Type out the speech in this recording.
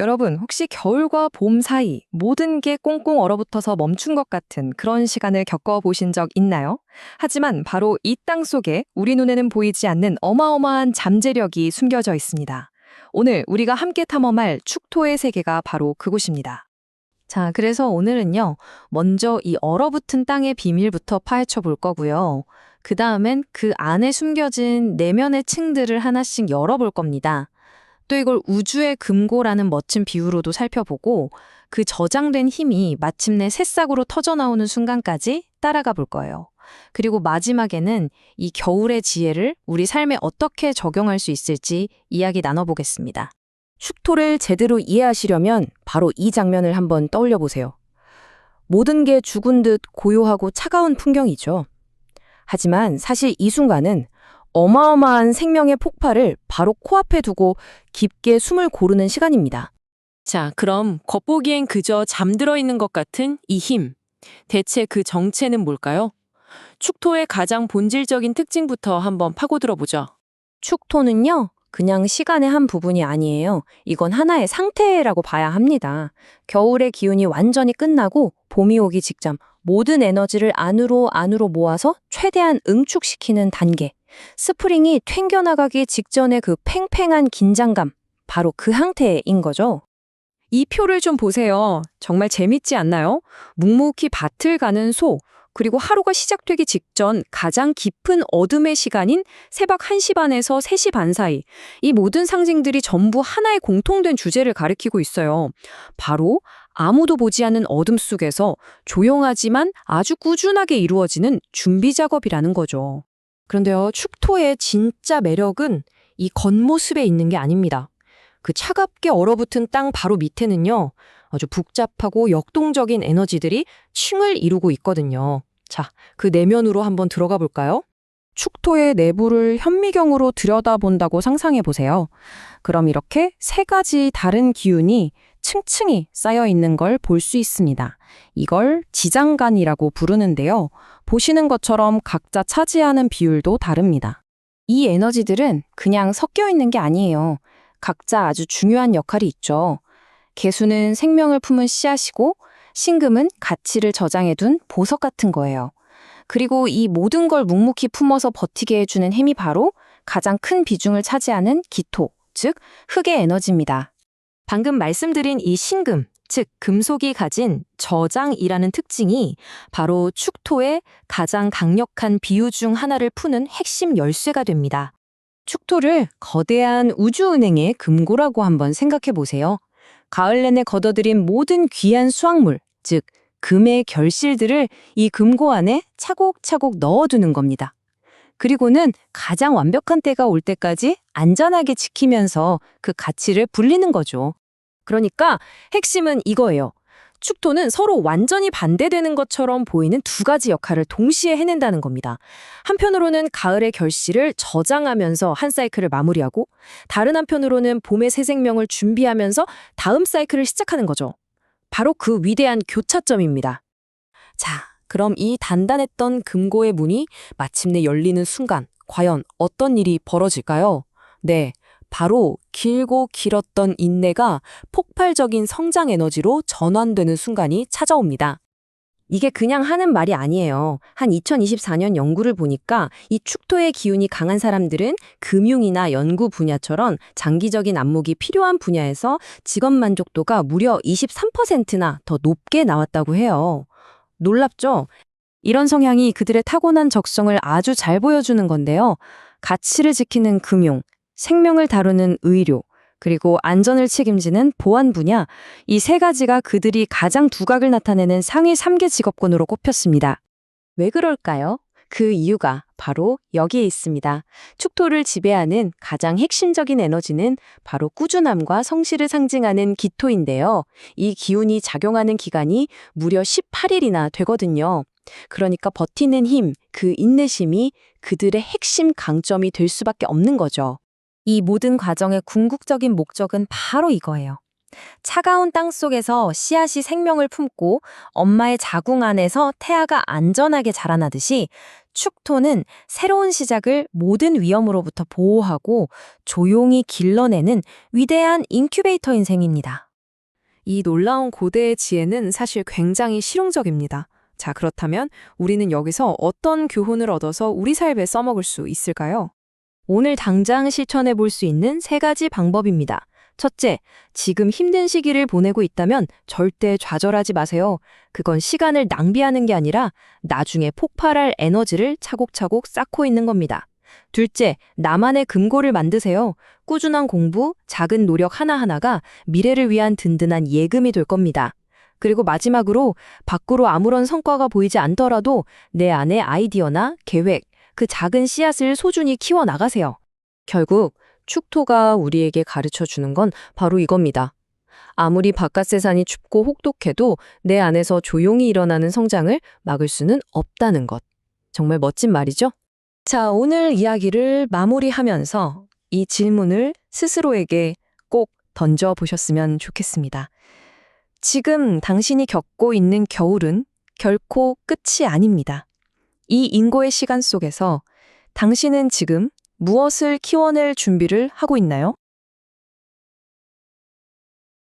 여러분, 혹시 겨울과 봄 사이 모든 게 꽁꽁 얼어붙어서 멈춘 것 같은 그런 시간을 겪어보신 적 있나요? 하지만 바로 이 땅 속에 우리 눈에는 보이지 않는 어마어마한 잠재력이 숨겨져 있습니다. 오늘 우리가 함께 탐험할 축토의 세계가 바로 그곳입니다. 자, 그래서 오늘은요, 먼저 이 얼어붙은 땅의 비밀부터 파헤쳐 볼 거고요. 그 다음엔 그 안에 숨겨진 내면의 층들을 하나씩 열어볼 겁니다. 또 이걸 우주의 금고라는 멋진 비유로도 살펴보고 그 저장된 힘이 마침내 새싹으로 터져나오는 순간까지 따라가 볼 거예요. 그리고 마지막에는 이 겨울의 지혜를 우리 삶에 어떻게 적용할 수 있을지 이야기 나눠보겠습니다. 축토를 제대로 이해하시려면 바로 이 장면을 한번 떠올려 보세요. 모든 게 죽은 듯 고요하고 차가운 풍경이죠. 하지만 사실 이 순간은 어마어마한 생명의 폭발을 바로 코앞에 두고 깊게 숨을 고르는 시간입니다. 자, 그럼 겉보기엔 그저 잠들어 있는 것 같은 이 힘. 대체 그 정체는 뭘까요? 축토의 가장 본질적인 특징부터 한번 파고들어 보죠. 축토는요, 그냥 시간의 한 부분이 아니에요. 이건 하나의 상태라고 봐야 합니다. 겨울의 기운이 완전히 끝나고 봄이 오기 직전 모든 에너지를 안으로 모아서 최대한 응축시키는 단계. 스프링이 튕겨나가기 직전의 그 팽팽한 긴장감, 바로 그 상태인 거죠. 이 표를 좀 보세요. 정말 재밌지 않나요? 묵묵히 밭을 가는 소, 그리고 하루가 시작되기 직전 가장 깊은 어둠의 시간인 새벽 1시 반에서 3시 반 사이. 이 모든 상징들이 전부 하나의 공통된 주제를 가리키고 있어요. 바로 아무도 보지 않는 어둠 속에서 조용하지만 아주 꾸준하게 이루어지는 준비 작업이라는 거죠. 그런데요, 축토의 진짜 매력은 이 겉모습에 있는 게 아닙니다. 그 차갑게 얼어붙은 땅 바로 밑에는요, 아주 복잡하고 역동적인 에너지들이 층을 이루고 있거든요. 자, 그 내면으로 한번 들어가 볼까요? 축토의 내부를 현미경으로 들여다본다고 상상해 보세요. 그럼 이렇게 세 가지 다른 기운이 층층이 쌓여 있는 걸 볼 수 있습니다. 이걸 지장간이라고 부르는데요. 보시는 것처럼 각자 차지하는 비율도 다릅니다. 이 에너지들은 그냥 섞여 있는 게 아니에요. 각자 아주 중요한 역할이 있죠. 개수는 생명을 품은 씨앗이고 신금은 가치를 저장해둔 보석 같은 거예요. 그리고 이 모든 걸 묵묵히 품어서 버티게 해주는 힘이 바로 가장 큰 비중을 차지하는 기토, 즉 흙의 에너지입니다. 방금 말씀드린 이 신금, 즉 금속이 가진 저장이라는 특징이 바로 축토의 가장 강력한 비유 중 하나를 푸는 핵심 열쇠가 됩니다. 축토를 거대한 우주은행의 금고라고 한번 생각해 보세요. 가을 내내 걷어들인 모든 귀한 수확물, 즉 금의 결실들을 이 금고 안에 차곡차곡 넣어두는 겁니다. 그리고는 가장 완벽한 때가 올 때까지 안전하게 지키면서 그 가치를 불리는 거죠. 그러니까 핵심은 이거예요. 축토는 서로 완전히 반대되는 것처럼 보이는 두 가지 역할을 동시에 해낸다는 겁니다. 한편으로는 가을의 결실을 저장하면서 한 사이클을 마무리하고 다른 한편으로는 봄의 새 생명을 준비하면서 다음 사이클을 시작하는 거죠. 바로 그 위대한 교차점입니다. 자, 그럼 이 단단했던 금고의 문이 마침내 열리는 순간 과연 어떤 일이 벌어질까요? 네. 바로 길고 길었던 인내가 폭발적인 성장 에너지로 전환되는 순간이 찾아옵니다. 이게 그냥 하는 말이 아니에요. 한 2024년 연구를 보니까 이 축토의 기운이 강한 사람들은 금융이나 연구 분야처럼 장기적인 안목이 필요한 분야에서 직업 만족도가 무려 23%나 더 높게 나왔다고 해요. 놀랍죠? 이런 성향이 그들의 타고난 적성을 아주 잘 보여주는 건데요. 가치를 지키는 금융, 생명을 다루는 의료, 그리고 안전을 책임지는 보안 분야, 이 세 가지가 그들이 가장 두각을 나타내는 상위 3개 직업군으로 꼽혔습니다. 왜 그럴까요? 그 이유가 바로 여기에 있습니다. 축토를 지배하는 가장 핵심적인 에너지는 바로 꾸준함과 성실을 상징하는 기토인데요. 이 기운이 작용하는 기간이 무려 18일이나 되거든요. 그러니까 버티는 힘, 그 인내심이 그들의 핵심 강점이 될 수밖에 없는 거죠. 이 모든 과정의 궁극적인 목적은 바로 이거예요. 차가운 땅 속에서 씨앗이 생명을 품고 엄마의 자궁 안에서 태아가 안전하게 자라나듯이 축토는 새로운 시작을 모든 위험으로부터 보호하고 조용히 길러내는 위대한 인큐베이터인 셈입니다. 이 놀라운 고대의 지혜는 사실 굉장히 실용적입니다. 자, 그렇다면 우리는 여기서 어떤 교훈을 얻어서 우리 삶에 써먹을 수 있을까요? 오늘 당장 실천해 볼 수 있는 3가지 방법입니다. 첫째, 지금 힘든 시기를 보내고 있다면 절대 좌절하지 마세요. 그건 시간을 낭비하는 게 아니라 나중에 폭발할 에너지를 차곡차곡 쌓고 있는 겁니다. 둘째, 나만의 금고를 만드세요. 꾸준한 공부, 작은 노력 하나하나가 미래를 위한 든든한 예금이 될 겁니다. 그리고 마지막으로 밖으로 아무런 성과가 보이지 않더라도 내 안에 아이디어나 계획, 그 작은 씨앗을 소중히 키워나가세요. 결국 축토가 우리에게 가르쳐 주는 건 바로 이겁니다. 아무리 바깥 세상이 춥고 혹독해도 내 안에서 조용히 일어나는 성장을 막을 수는 없다는 것. 정말 멋진 말이죠? 자, 오늘 이야기를 마무리하면서 이 질문을 스스로에게 꼭 던져보셨으면 좋겠습니다. 지금 당신이 겪고 있는 겨울은 결코 끝이 아닙니다. 이 인고의 시간 속에서 당신은 지금 무엇을 키워낼 준비를 하고 있나요?